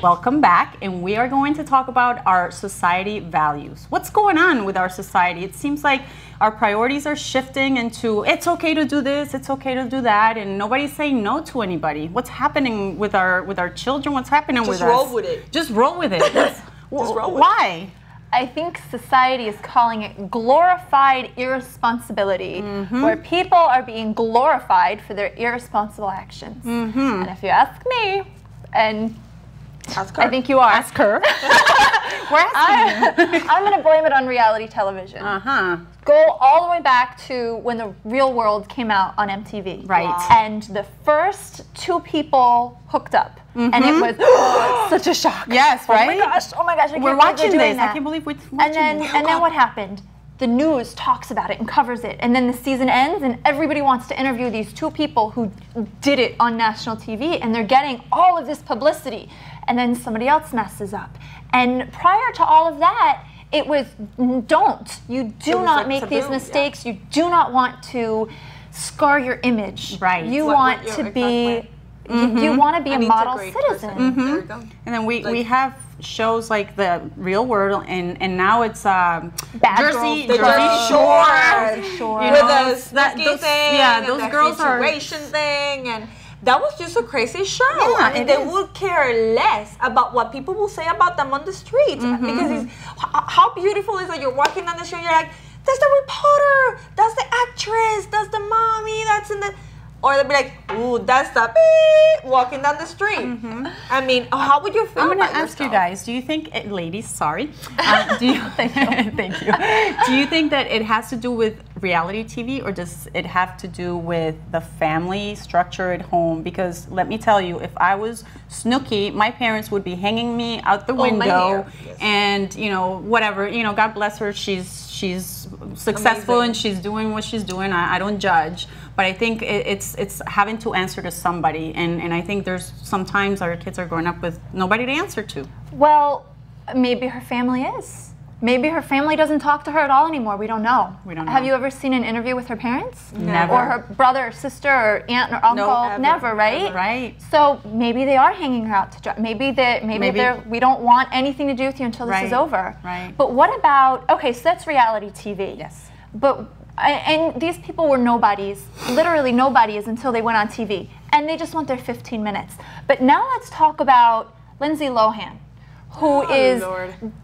Welcome back, and we are going to talk about our society values. What's going on with our society? It seems like our priorities are shifting into it's okay to do this, it's okay to do that, and nobody's saying no to anybody. What's happening with our children? What's happening with us? Just roll with it. Just roll with it. Just roll with Why? I think society is calling it glorified irresponsibility, where people are being glorified for their irresponsible actions. And if you ask me, and Ask her. I think you are. Ask her. We're asking you. I'm going to blame it on reality television. Go all the way back to when The Real World came out on MTV. Right. Wow. And the first two people hooked up. And it was such a shock. Yes, right? Oh my gosh, I can't We're believe watching they're doing this. I that. can't believe we're watching this. And then what happened? The news talks about it and covers it, and then the season ends and everybody wants to interview these two people who did it on national TV, and they're getting all of this publicity, and then somebody else messes up. And prior to all of that, it was don't. You do not make these mistakes. You do not want to scar your image. Right. You want to be you want to be a model citizen. There we go. And then we have shows like The Real World, and now it's Jersey Shore. You With know, the snooki thing, yeah, and those the girls are. situation thing, and that was just a crazy show. Yeah, I mean, they would care less about what people will say about them on the street, because how beautiful is that you're walking down the street, you're like, that's the reporter, that's the actress, that's the mommy, that's in the. Or they'll be like, ooh, that's the beep, walking down the street. I mean, how would you feel I'm going about to ask you yourself? guys, do you think, ladies, sorry, do you, thank you. Do you think that it has to do with reality TV, or does it have to do with the family structure at home? Because let me tell you, if I was Snooki, my parents would be hanging me out the window, and, you know, whatever, you know, God bless her, she's successful and she's doing what she's doing. I don't judge, but I think it's having to answer to somebody, and I think there's sometimes our kids are growing up with nobody to answer to. Well, maybe her family is. Maybe her family doesn't talk to her at all anymore. We don't know. We don't know. Have you ever seen an interview with her parents? Never. Or her brother or sister or aunt or uncle? No, never, right? Never. Right. So maybe they are hanging her out to dry. Maybe we don't want anything to do with you until this is over. Right. But what about, okay, so that's reality TV. Yes. But and these people were nobodies, literally nobodies, until they went on TV. And they just want their 15 minutes. But now let's talk about Lindsay Lohan, who is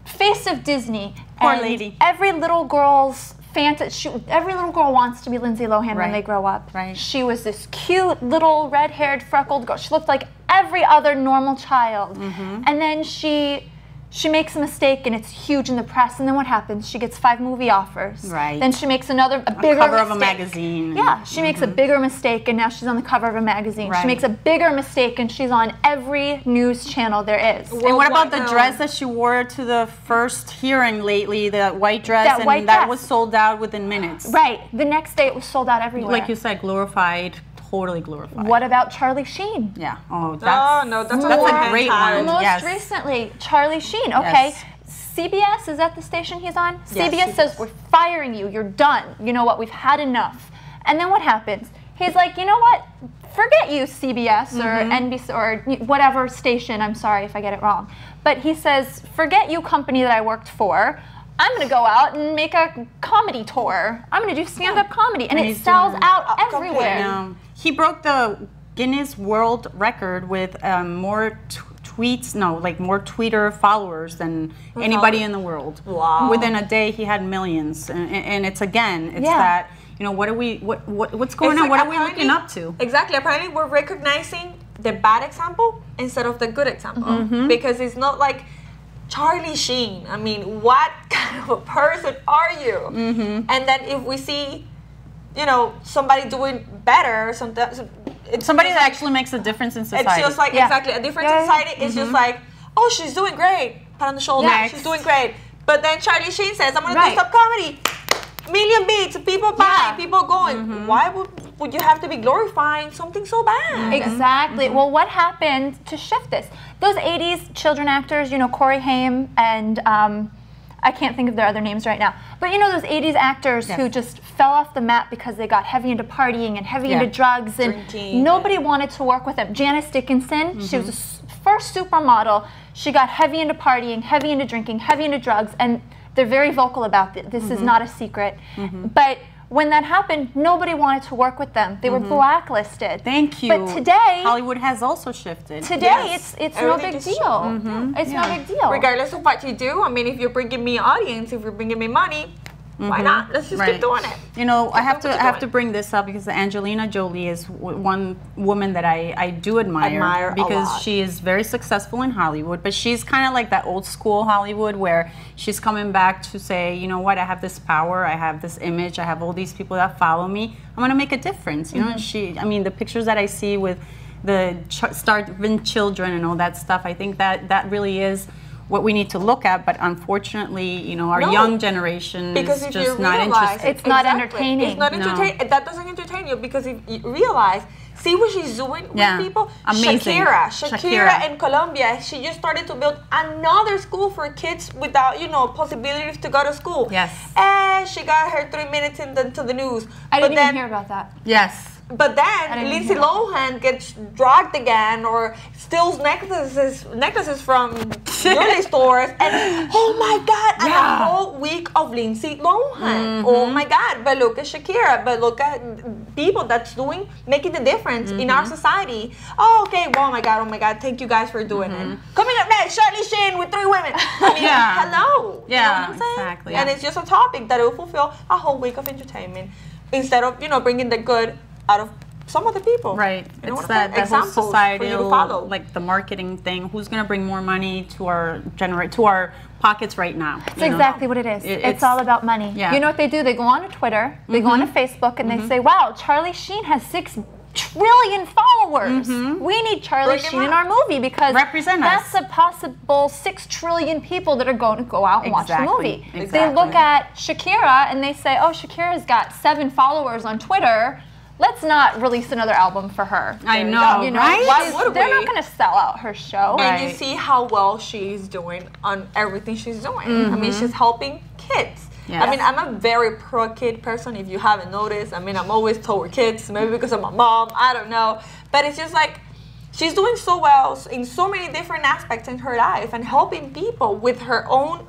face of Disney. Poor lady. Every little girl's fantasy, every little girl wants to be Lindsay Lohan when they grow up. Right. She was this cute little red-haired freckled girl. She looked like every other normal child. And then she makes a mistake and it's huge in the press, and then what happens? She gets 5 movie offers. Right. Then she makes a bigger cover mistake. of a magazine. Yeah, she makes a bigger mistake and now she's on the cover of a magazine. Right. She makes a bigger mistake and she's on every news channel there is. And what about the dress that she wore to the first hearing lately, the white dress, that was sold out within minutes? Right. The next day it was sold out everywhere. Like you said, glorified, totally glorified. What about Charlie Sheen? Yeah. Oh, that's that's a great one. Most recently, Charlie Sheen. Okay. Yes. CBS, is that the station he's on? Yes, CBS says, we're firing you. You're done. You know what? We've had enough. And then what happens? He's like, you know what? Forget you, CBS or NBC or whatever station. I'm sorry if I get it wrong. But he says, forget you, company that I worked for. I'm going to go out and make a comedy tour. I'm going to do stand-up comedy. And it sells out everywhere. He broke the Guinness World Record with more more Twitter followers than anybody in the world. Wow. Within a day, he had millions. And it's that, you know, what's going on? What are we looking up to? Exactly. Apparently, we're recognizing the bad example instead of the good example. Because it's not like Charlie Sheen. I mean, what kind of a person are you? And then if we see, you know, somebody doing better, Somebody that actually makes a difference in society. It's just like, exactly, a difference in society is just like, oh, she's doing great. Pat on the shoulder, she's doing great. But then Charlie Sheen says, I'm going to do stand-up comedy. Million beats, people buying, people going. Why would you have to be glorifying something so bad? Exactly. Well, what happened to shift this? Those 80s children actors, you know, Corey Haim and I can't think of their other names right now. But you know those 80s actors who just fell off the map because they got heavy into partying and heavy into drugs, and drinking, nobody wanted to work with them. Janice Dickinson, she was the first supermodel, she got heavy into partying, heavy into drinking, heavy into drugs, and they're very vocal about this. This is not a secret. But when that happened, nobody wanted to work with them. They were blacklisted. Thank you. But today, Hollywood has also shifted. Today, it's no big Everything is deal. It's no big deal. Regardless of what you do, I mean, if you're bringing me audience, if you're bringing me money, why not? Let's just keep doing it. You know, I have doing what to you're have to bring this up because Angelina Jolie is one woman that I do admire a because lot. she is very successful in Hollywood, but she's kind of like that old school Hollywood where she's coming back to say, you know what, I have this power, I have this image, I have all these people that follow me, I'm gonna make a difference. You know, and I mean, the pictures that I see with the starving children and all that stuff, I think that really is what we need to look at, but unfortunately, you know, our young generation because is if just you not realize, interested. It's not entertaining. It's not entertaining. That doesn't entertain you because if you realize, see what she's doing with people. Amazing. Shakira in Colombia, she just started to build another school for kids without, you know, possibilities to go to school. Yes. And she got her 3 minutes into the news. I didn't even hear about that. Yes. But then Lindsay Lohan gets dragged again or steals necklaces from jewelry stores, and oh my God, a whole week of Lindsay Lohan. Oh my God! But look at Shakira. But look at people that's making the difference in our society. Oh, okay. Oh my God! Thank you guys for doing it. Coming up next, Charlie Sheen with 3 women. I mean, hello. Yeah, you know what I'm saying? exactly. And it's just a topic that will fulfill a whole week of entertainment instead of bringing the good out of some other people. Right. You know it's what I'm that saying? whole Examples for you to societal, follow. like the marketing thing. Who's going to bring more money to our pockets right now? That's exactly what it is. It's It's all about money. Yeah. You know what they do? They go on to Twitter, they go on to Facebook, and they say, wow, Charlie Sheen has 6 trillion followers. We need Charlie Bring him Sheen in up. our movie because Represent us. that's a possible 6 trillion people that are going to go out and watch the movie. Exactly. They look at Shakira and they say, oh, Shakira's got 7 followers on Twitter. Let's not release another album for her. I know, You know, right? Why would they're we? not going to sell out her show. And you Right. see how well she's doing on everything she's doing. I mean, she's helping kids. Yes. I mean, I'm a very pro-kid person, if you haven't noticed. I mean, I'm always toward kids, maybe because I'm a mom, I don't know. But it's just like, she's doing so well in so many different aspects in her life and helping people with her own,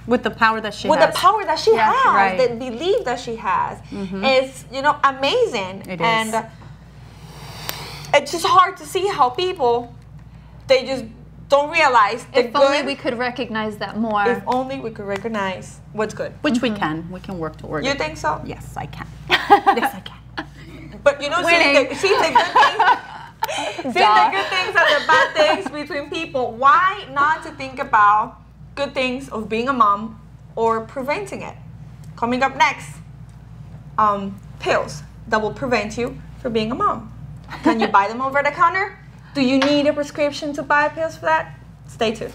With the power that she with has. the power that she Yeah, has, right. the belief that she has, is amazing. It is. And it's just hard to see how people, they just don't realize the If only good. we could recognize that more. If only we could recognize what's good. Which we can. We can work toward You it. think so? Yes, I can. Yes, I can. But see the good things. See the good things and the bad things between people. Why not to think about good things of being a mom or preventing it? Coming up next, pills that will prevent you from being a mom. Can you buy them over the counter? Do you need a prescription to buy pills for that? Stay tuned.